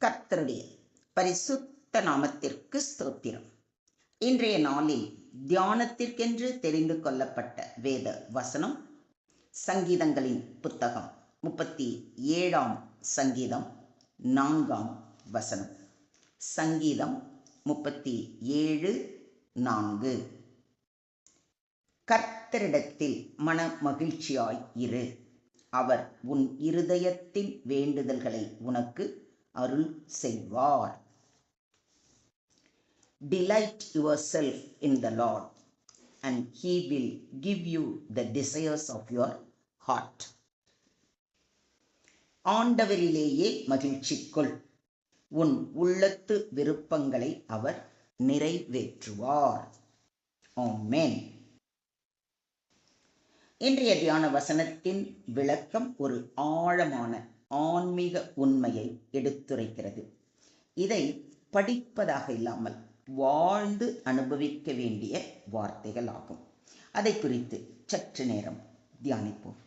கர்த்தருடைய பரிசுத்த நாமத்திற்கு ஸ்தோத்திரம். இன்றைய நாளில் தியானத்திற்கென்று தெரிந்து கொள்ளப்பட்ட வேத வசனம் சங்கீதங்களின் புத்தகம் 37ஆம் சங்கீதம் 4ஆம் வசனம். சங்கீதம் 37:4. கர்த்தரிடத்தில் மன மகிழ்ச்சியாய் இரு, அவர் உன் இருதயத்தின் வேண்டுதல்களை உனக்கு அருள் செய்வார். Delight yourself in the Lord, and He will give you the desires of your heart. ஆண்டவரிலேயே மகிழ்ச்சி கொள், உன் உள்ளத்து விருப்பங்களை அவர் நிறைவேற்றுவார். ஆமென். இன்றைய தியான வசனத்தின் விளக்கம் ஒரு ஆழமான ஆன்மீக உண்மையை எடுத்துரைக்கிறது. இதை படிப்பதாக இல்லாமல் வாழ்ந்து அனுபவிக்க வேண்டிய வார்த்தைகள் ஆகும். அதை குறித்து சற்று நேரம் தியானிப்போம்.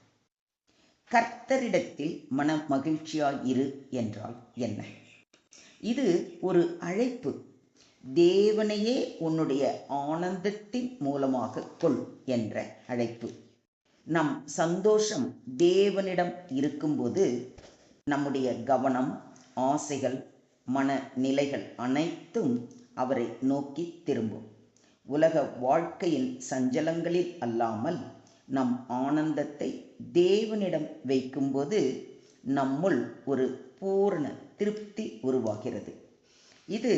கர்த்தரிடத்தில் மன மகிழ்ச்சியாய் இரு என்றால் என்ன? இது ஒரு அழைப்பு. தேவனையே உன்னுடைய ஆனந்தத்தின் மூலமாக கொள் என்ற அழைப்பு. நம் சந்தோஷம் தேவனிடம் இருக்கும்போது நம்முடைய கவனம், ஆசைகள், மனநிலைகள் அனைத்தும் அவரை நோக்கி திரும்பும். உலக வாழ்க்கையின் சஞ்சலங்களில் அல்லாமல் நம் ஆனந்தத்தை தேவனிடம் வைக்கும்போது நம்முள் ஒரு பூரண திருப்தி உருவாகிறது. இது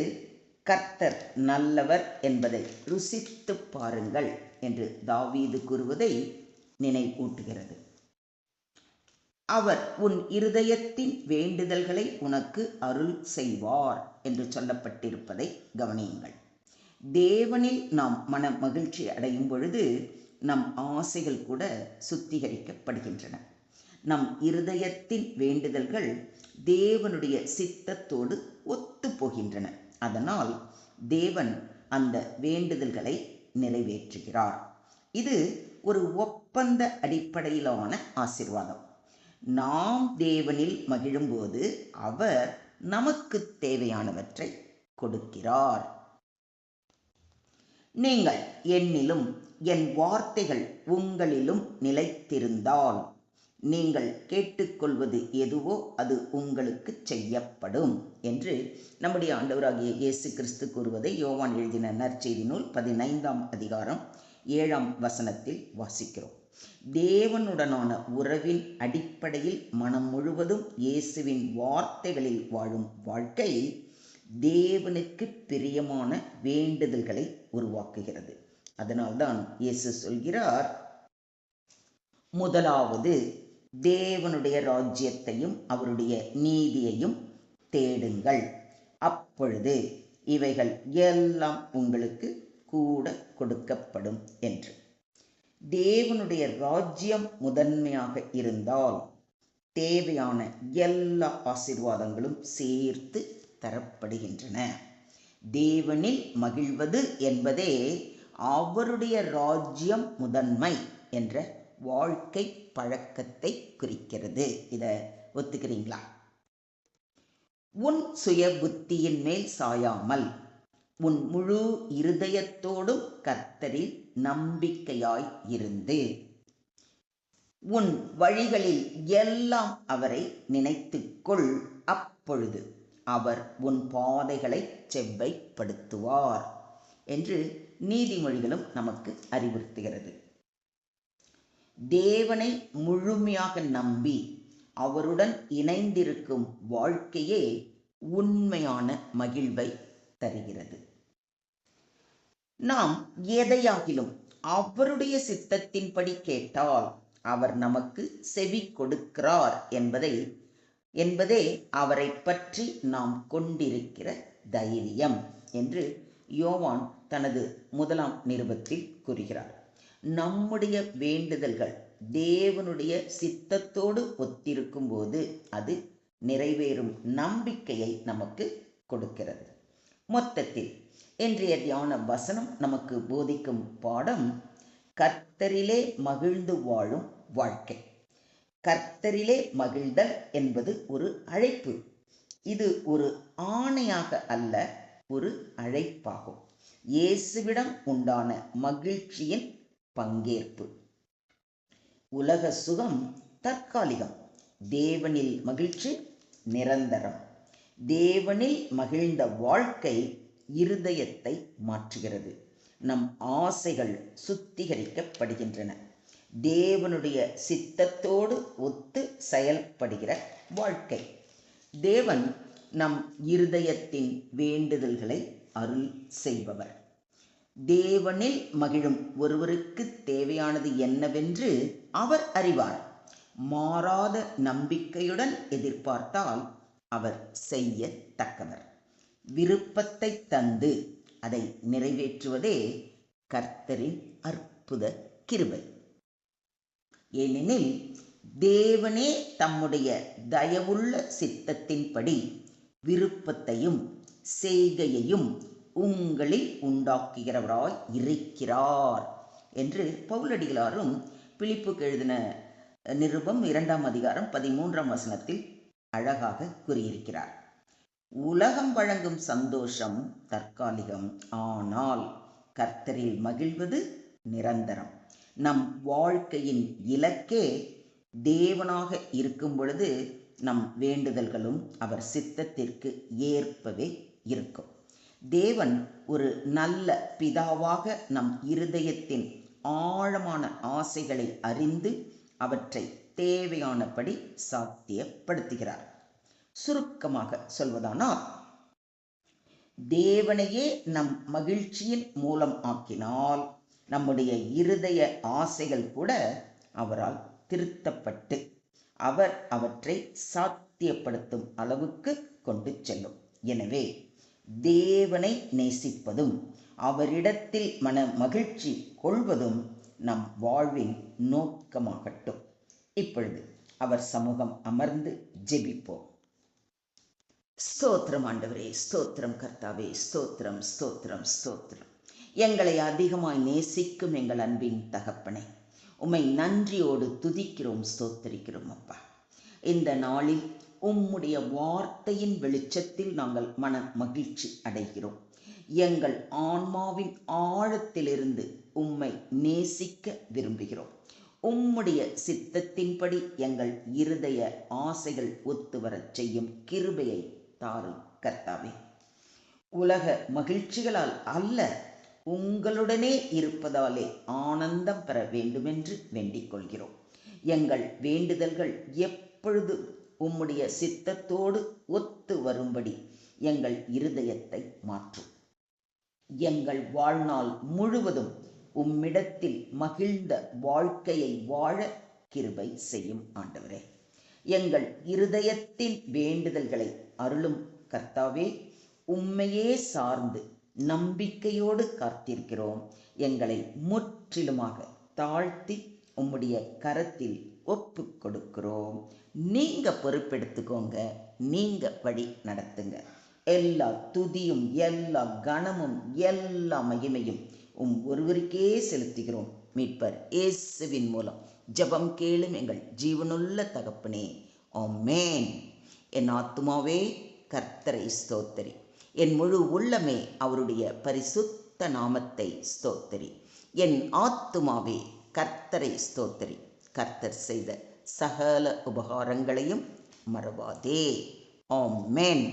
கர்த்தர் நல்லவர் என்பதை ருசித்து பாருங்கள் என்று தாவீது கூறுவதை நினைவூட்டுகிறது. அவர் உன் இருதயத்தின் வேண்டுதல்களை உனக்கு அருள் செய்வார் என்று சொல்லப்பட்டிருப்பதை கவனியுங்கள். தேவனில் நாம் மன மகிழ்ச்சி அடையும் பொழுது நம் ஆசைகள் கூட சுத்திகரிக்கப்படுகின்றன. நம் இருதயத்தின் வேண்டுதல்கள் தேவனுடைய சித்தத்தோடு ஒத்து போகின்றன. அதனால் தேவன் அந்த வேண்டுதல்களை நிறைவேற்றுகிறார். இது ஒரு ஒப்பந்த அடிப்படையிலான ஆசீர்வாதம். நாம் தேவனில் மகிழும்போது அவர் நமக்கு தேவையானவற்றை கொடுக்கிறார். நீங்கள் என்னிலும் என் வார்த்தைகள் உங்களிலும் நிலைத்திருந்தால் நீங்கள் கேட்டுக்கொள்வது எதுவோ அது உங்களுக்கு செய்யப்படும் என்று நம்முடைய ஆண்டவராகிய இயேசு கிறிஸ்து கூறுவதை யோவான் எழுதின நற்செய்தி நூல் 15ஆம் அதிகாரம் 7ஆம் வசனத்தில் வாசிக்கிறோம். தேவனுடனான உறவின் அடிப்படையில் மனம் முழுவதும் இயேசுவின் வார்த்தைகளில் வாழும் வாழ்க்கை தேவனுக்கு பிரியமான வேண்டுதல்களை உருவாக்குகிறது. அதனால்தான் இயேசு சொல்கிறார், முதலாவது தேவனுடைய ராஜ்யத்தையும் அவருடைய நீதியையும் தேடுங்கள், அப்பொழுது இவைகள் எல்லாம் உங்களுக்கு கூட கொடுக்கப்படும் என்று. தேவனுடைய ராஜ்யம் முதன்மையாக இருந்தால் தேவையான எல்லா ஆசீர்வாதங்களும் சேர்த்து தரப்படுகின்றன. தேவனில் மகிழ்வது என்பதே அவருடைய ராஜ்யம் முதன்மை என்ற வாழ்க்கை பழக்கத்தை குறிக்கிறது. இதை ஒத்துக்கிறீங்களா? உன் சுய புத்தியின் மேல் சாயாமல் உன் முழு இருதயத்தோடும் கர்த்தரில் நம்பிக்கையாய் இருந்து உன் வழிகளில் எல்லாம் அவரை நினைத்துக்கொள், அப்பொழுது அவர் உன் பாதைகளை செவ்வைப்படுத்துவார் என்று நீதிமொழிகளும் நமக்கு அறிவுறுத்துகிறது. தேவனை முழுமையாக நம்பி அவருடன் இணைந்திருக்கும் வாழ்க்கையே உண்மையான மகிழ்வை தருகிறது. நாம் எதையாகிலும் அவருடைய சித்தத்தின்படி கேட்டால் அவர் நமக்கு செவி கொடுக்கிறார் என்பதே அவரை பற்றி நாம் கொண்டிருக்கிற தைரியம் என்று யோவான் தனது 1ஆம் நிருபத்தில் கூறுகிறார். நம்முடைய வேண்டுதல்கள் தேவனுடைய சித்தத்தோடு ஒத்திருக்கும் போது அது நிறைவேறும் நம்பிக்கையை நமக்கு கொடுக்கிறது. மொத்தத்தில் இன்றைய தியான வசனம் நமக்கு போதிக்கும் பாடம் கர்த்தரிலே மகிழ்ந்து வாழும் வாழ்க்கை. கர்த்தரிலே மகிழ்தல் என்பது ஒரு அழைப்பு. இது ஒரு ஆணையாக அல்ல, ஒரு அழைப்பாகும். இயேசுவிடம் உண்டான மகிழ்ச்சியின் பங்கேற்பு. உலக சுகம் தற்காலிகம், தேவனில் மகிழ்ச்சி நிரந்தரம். தேவனில் மகிழ்ந்த வாழ்க்கை இருதயத்தை மாற்றுகிறது. நம் ஆசைகள் சுத்திகரிக்கப்படுகின்றன. தேவனுடைய சித்தத்தோடு ஒத்து செயல்படுகிற வாழ்க்கை. தேவன் நம் இருதயத்தின் வேண்டுதல்களை அருள் செய்பவர். தேவனில் மகிழும் ஒருவருக்கு தேவையானது என்னவென்று அவர் அறிவார். மாறாத நம்பிக்கையுடன் எதிர்பார்த்தால் அவர் செய்யத்தக்கவர். விருப்பத்தை தந்து அதை நிறைவேற்றுவதே கர்த்தரின் அற்புத கிருபை. ஏனெனில் தேவனே தம்முடைய தயவுள்ள சித்தத்தின்படி விருப்பத்தையும் செய்கையையும் உங்களில் உண்டாக்குகிறவராய் இருக்கிறார் என்று பவுலடிகளாரும் பிலிப்புக்கு எழுதின நிருபம் 2ஆம் அதிகாரம் 13ஆம் வசனத்தில் அழகாக கூறியிருக்கிறார். உலகம் வழங்கும் சந்தோஷம் தற்காலிகம், ஆனால் கர்த்தரில் மகிழ்வது நிரந்தரம். நம் வாழ்க்கையின் இலக்கே தேவனாக இருக்கும் பொழுது நம் வேண்டுதல்களும் அவர் சித்தத்திற்கு ஏற்பவே இருக்கும். தேவன் ஒரு நல்ல பிதாவாக நம் இருதயத்தின் ஆழமான ஆசைகளை அறிந்து அவற்றை தேவையானபடி சாத்தியப்படுத்துகிறார். சுருக்கமாக சொல்வதானால், தேவனையே நம் மகிழ்ச்சியின் மூலம் ஆக்கினால் நம்முடைய இருதய ஆசைகள் கூட அவரால் திருத்தப்பட்டு அவர் அவற்றை சாத்தியப்படுத்தும் அளவுக்கு கொண்டு செல்லும். எனவே தேவனை நேசிப்பதும் அவரிடத்தில் மன மகிழ்ச்சி கொள்வதும் நம் வாழ்வின் நோக்கமாகட்டும். இப்பொழுது அவர் சமூகம் அமர்ந்து ஜெபிப்போம். ஸ்தோத்திரம் ஆண்டவரே, ஸ்தோத்திரம் கர்த்தாவே, ஸ்தோத்திரம் ஸ்தோத்திரம் ஸ்தோத்திரம். எங்களை அதிகமாய் நேசிக்கும் எங்கள் அன்பின் தகப்பனே, உம்மை நன்றியோடு துதிக்கிறோம், ஸ்தோத்தரிக்கிறோம் அப்பா. இந்த நாளில் உம்முடைய வார்த்தையின் வெளிச்சத்தில் நாங்கள் மன மகிழ்ச்சி அடைகிறோம். எங்கள் ஆன்மாவின் ஆழத்திலிருந்து உம்மை நேசிக்க விரும்புகிறோம். உம்முடைய சித்தத்தின்படி எங்கள் இருதய ஆசைகள் ஒத்துவரச் செய்யும் கிருபையை தாரும் கர்த்தாவே. உலக மகிழ்ச்சிகளால் அல்ல, உங்களுடனே இருப்பதாலே ஆனந்தம் பெற வேண்டுமென்று வேண்டிக் கொள்கிறோம். எங்கள் வேண்டுதல்கள் எப்பொழுது உம்முடைய சித்தத்தோடு ஒத்து வரும்படி எங்கள் இருதயத்தை மாற்றும். எங்கள் வாழ்நாள் முழுவதும் உம்மிடத்தில் மகிழ்ந்த வாழ்க்கையை வாழ கிருபை செய்யும் ஆண்டவரே. எங்கள் இருதயத்தின் வேண்டுதல்களை அருளும் கர்த்தாவே. உம்மையே சார்ந்து நம்பிக்கையோடு காத்திருக்கிறோம். எங்களை முற்றிலுமாக தாழ்த்தி உம்முடைய கரத்தில் ஒப்பு கொடுக்கிறோம். நீங்க பொறுப்பெடுத்துக்கோங்க, நீங்க வழி நடத்துங்க. எல்லா துதியும் எல்லா கனமும் எல்லா மகிமையும் ஒருவருக்கே செலுத்துகிறோம். மீட்பர் இயேசுவின் மூலம் ஜெபம் கேளும் எங்கள் ஜீவனுள்ள தகப்பனே, ஆமென். என் ஆத்துமாவே கர்த்தரை ஸ்தோத்தரி, என் முழு உள்ளமே அவருடைய பரிசுத்த நாமத்தை ஸ்தோத்தரி. என் ஆத்துமாவே கர்த்தரை ஸ்தோத்தரி, கர்த்தர் செய்த சகல உபகாரங்களையும் மறவாதே. ஆமென்.